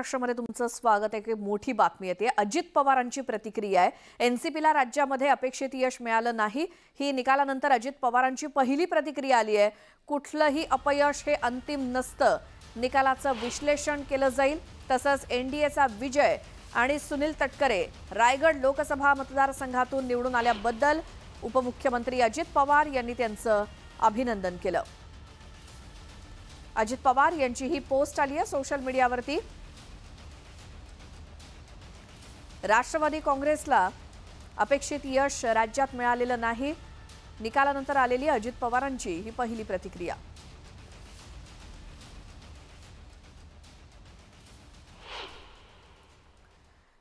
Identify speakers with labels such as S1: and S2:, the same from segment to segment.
S1: महाराष्ट्रामध्ये तुमचं स्वागत आहे। एक मोठी बातमी येते। अजित पवारांची प्रतिक्रिया आहे। एनसीपीला राज्यामध्ये अपेक्षित यश मिळालं नाही, ही निकालानंतर अजित पवारांची पहिली प्रतिक्रिया आली आहे। कुठलंही अपयश हे अंतिम नसतं, निकालाचं विश्लेषण केलं जाईल। तसंच एनडीएचा विजय आणि सुनील तटकरे रायगड लोकसभा मतदारसंघातून निवडून आल्याबद्दल उपमुख्यमंत्री अजित पवार यांनी त्यांचं अभिनंदन केलं। अजित पवार यांची ही पोस्ट आली आहे सोशल मीडियावरती। राष्ट्रवादी काँग्रेसला अपेक्षित यश राज्यात मिळालेलं नाही, निकालानंतर आलेली अजित पवारांची ही पहिली प्रतिक्रिया।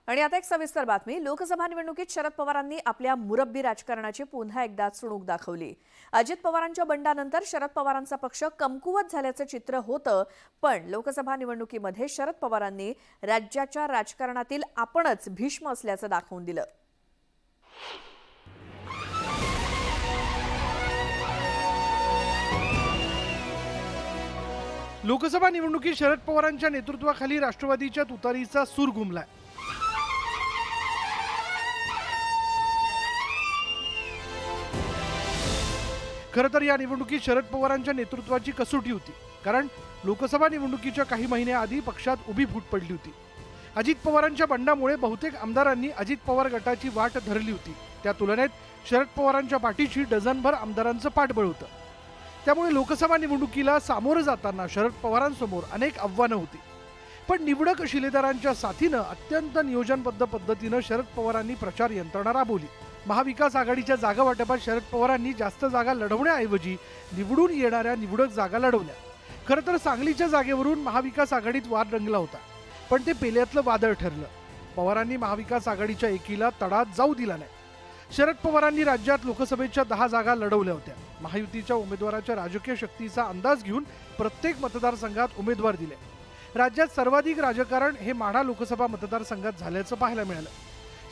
S1: आणि आता एक सविस्तर बातमी। लोकसभा निवडणुकीत शरद पवारांनी आपल्या मुरब्बी राजकारणाची पुन्हा एकदा चुणूक दाखवली। अजित पवारांच्या बंडानंतर शरद पवारांचा पक्ष कमकुवत झाल्याचं चित्र होतं, पण लोकसभा निवडणुकीमध्ये शरद पवारांनी राज्याच्या राजकारणातील आपणच भीष्म असल्याचं दाखवून दिलं।
S2: लोकसभा निवडणुकीत शरद पवारांच्या नेतृत्वाखाली राष्ट्रवादीच्या तुतारीचा सूर घुमलाय। खरं तर या निवडणुकीत शरद पवारांच्या नेतृत्वाची कसोटी होती, कारण लोकसभा निवडणुकीच्या काही महिन्याआधी पक्षात उभी फूट पडली होती। अजित पवारांच्या बंडामुळे बहुतेक आमदारांनी अजित पवार गटाची वाट धरली होती। त्या तुलनेत शरद पवारांच्या पाठीशी डझनभर आमदारांचं पाठबळ होतं। त्यामुळे लोकसभा निवडणुकीला सामोरं जाताना शरद पवारांसमोर अनेक आव्हानं होती, पण निवडक शिलेदारांच्या साथीनं अत्यंत नियोजनबद्ध पद्धतीनं शरद पवारांनी प्रचार यंत्रणा राबवली। महाविकास आघाडीच्या जागा वाटपात शरद पवारांनी जास्त जागा लढवण्याऐवजी निवडून येणाऱ्या निवडक जागा लढवल्या। खरं तर सांगलीच्या जागेवरून महाविकास आघाडीत वाद रंगला होता, पण ते पेल्यातलं वादळ ठरलं। पवारांनी महाविकास आघाडीच्या एकीला तडा जाऊ दिला नाही। शरद पवारांनी राज्यात लोकसभेच्या 10 जागा लढवल्या होत्या। महायुतीच्या उमेदवाराच्या राजकीय शक्तीचा अंदाज घेऊन प्रत्येक मतदारसंघात उमेदवार दिले। राज्यात सर्वाधिक राजकारण हे माढा लोकसभा मतदारसंघात झाल्याचं पाहायला मिळालं।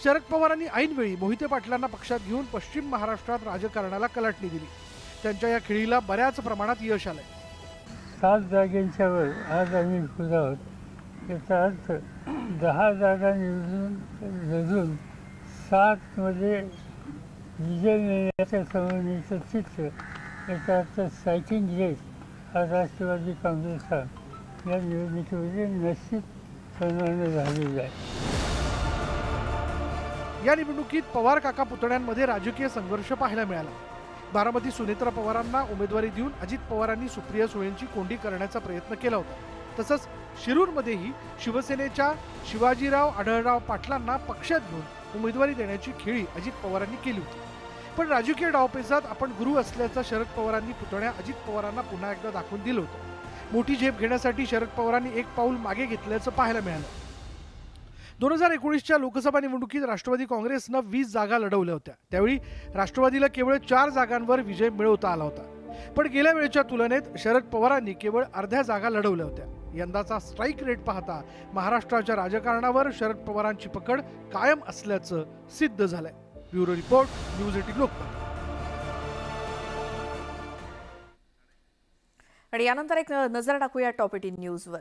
S2: शरद पवारांनी ऐनवेळी मोहिते पाटलांना पक्षात घेऊन पश्चिम महाराष्ट्रात राजकारणाला कलाटणी दिली। त्यांच्या या खेळीला बऱ्याच प्रमाणात यश आलंय।
S3: 7 जागांच्या वर आज आम्ही खुश आहोत। याचा अर्थ 10 जागा निवडून 7 मध्ये विजय मिळण्याच्या संबंधीचं चित्र, याचा अर्थ सायकिंग रेस हा राष्ट्रवादी काँग्रेसचा या निवडणुकीमध्ये निश्चित सन्मान झालेला आहे।
S2: या निवडणुकीत पवार काका पुतण्यांमध्ये राजकीय संघर्ष पाहायला मिळाला। बारामती सुनेत्रा पवारांना उमेदवारी देऊन अजित पवारांनी सुप्रिया सुळेंची कोंडी करण्याचा प्रयत्न केला होता। तसंच शिरूरमध्येही शिवसेनेच्या शिवाजीराव आढळराव पाटलांना पक्षात घेऊन उमेदवारी देण्याची खेळी अजित पवारांनी केली होती। पण राजकीय डावपेचात आपण गुरु असल्याचं शरद पवारांनी पुतण्या अजित पवारांना पुन्हा एकदा दाखवून दिलं होतं। मोठी झेप घेण्यासाठी शरद पवारांनी एक पाऊल मागे घेतल्याचं पाहायला मिळालं। 2019च्या लोकसभा निवडणुकीत राष्ट्रवादी काँग्रेसनं 20 जागा लढवल्या होत्या। त्यावेळी राष्ट्रवादीला केवळ 4 जागांवर विजय मिळवता आला होता, पण गेल्या वेळेच्या तुलनेत शरद पवारांनी केवळ अर्ध्या जागा लढवल्या होत्या। यंदाचा स्ट्राईक रेट पाहता महाराष्ट्राच्या राजकारणावर शरद पवारांची पकड कायम असल्याचं सिद्ध झालंय। Bureau report, news 18 Lokmat.
S1: आणि यानंतर एक नजर टाकूया टॉप 18 न्यूजवर।